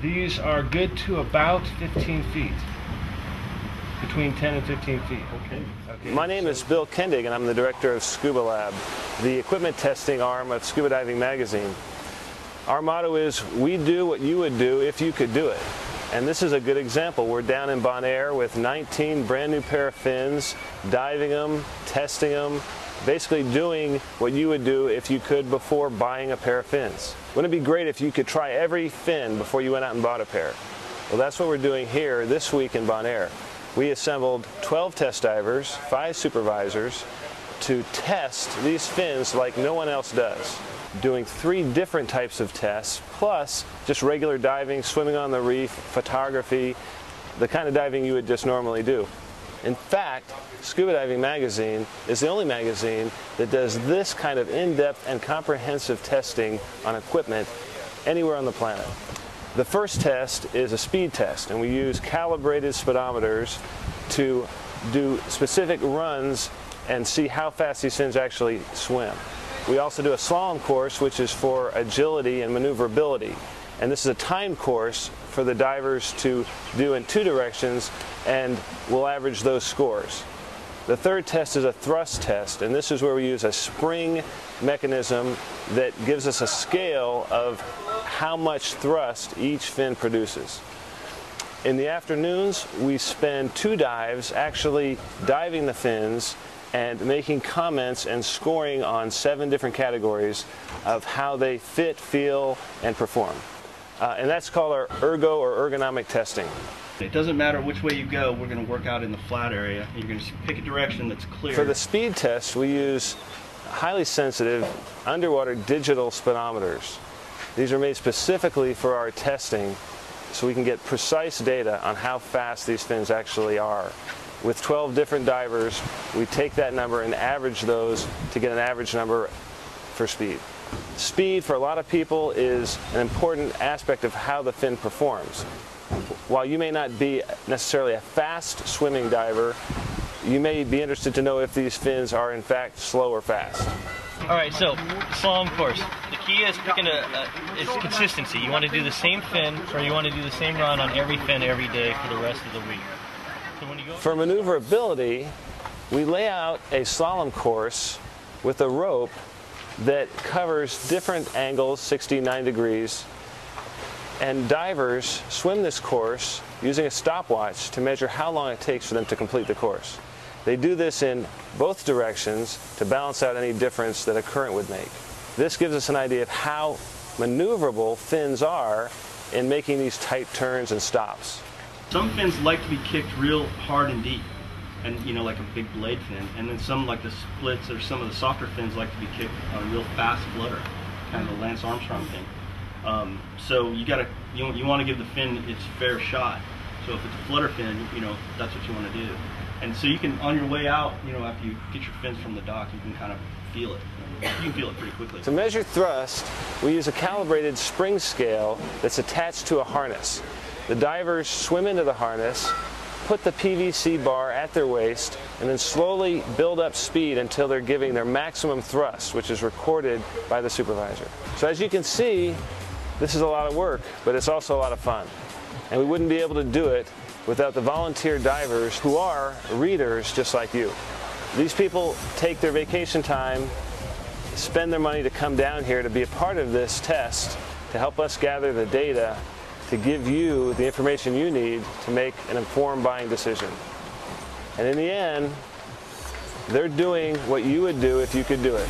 These are good to about 15 feet, between 10 and 15 feet. Okay. My name is Bill Kendig, and I'm the director of Scuba Lab, the equipment testing arm of Scuba Diving Magazine. Our motto is, we do what you would do if you could do it. And this is a good example. We're down in Bonaire with 19 brand new pair of fins, diving them, testing them, basically doing what you would do if you could before buying a pair of fins. Wouldn't it be great if you could try every fin before you went out and bought a pair? Well, that's what we're doing here this week in Bonaire. We assembled 12 test divers, 5 supervisors, to test these fins like no one else does. Doing 3 different types of tests, plus just regular diving, swimming on the reef, photography, the kind of diving you would just normally do. In fact, Scuba Diving Magazine is the only magazine that does this kind of in-depth and comprehensive testing on equipment anywhere on the planet. The first test is a speed test, and we use calibrated speedometers to do specific runs and see how fast these fins actually swim. We also do a slalom course, which is for agility and maneuverability. And this is a timed course for the divers to do in 2 directions, and we'll average those scores. The third test is a thrust test, and this is where we use a spring mechanism that gives us a scale of how much thrust each fin produces. In the afternoons, we spend 2 dives actually diving the fins and making comments and scoring on 7 different categories of how they fit, feel, and perform. And that's called our ergo or ergonomic testing. It doesn't matter which way you go, we're going to work out in the flat area. You're going to pick a direction that's clear. For the speed test, we use highly sensitive underwater digital speedometers. These are made specifically for our testing so we can get precise data on how fast these fins actually are. With 12 different divers, we take that number and average those to get an average number for speed. Speed, for a lot of people, is an important aspect of how the fin performs. While you may not be necessarily a fast swimming diver, you may be interested to know if these fins are in fact slow or fast. All right, so slalom course. The key is picking is consistency. You want to do the same fin, or you want to do the same run on every fin every day for the rest of the week. So when you go for maneuverability, we lay out a slalom course with a rope that covers different angles, 69 degrees, and divers swim this course using a stopwatch to measure how long it takes for them to complete the course. They do this in both directions to balance out any difference that a current would make. This gives us an idea of how maneuverable fins are in making these tight turns and stops. Some fins like to be kicked real hard and deep, and like a big blade fin, and then some, like the splits or some of the softer fins, like to be kicked on a real fast flutter, kind of a Lance Armstrong thing. So you want to give the fin its fair shot. So if it's a flutter fin, that's what you want to do. And so you can, on your way out, after you get your fins from the dock, you can kind of feel it. You can feel it pretty quickly. To measure thrust, we use a calibrated spring scale that's attached to a harness. The divers swim into the harness, put the PVC bar at their waist, and then slowly build up speed until they're giving their maximum thrust, which is recorded by the supervisor. So as you can see, this is a lot of work, but it's also a lot of fun. And we wouldn't be able to do it without the volunteer divers who are readers just like you. These people take their vacation time, spend their money to come down here to be a part of this test, to help us gather the data, to give you the information you need to make an informed buying decision. And in the end, they're doing what you would do if you could do it.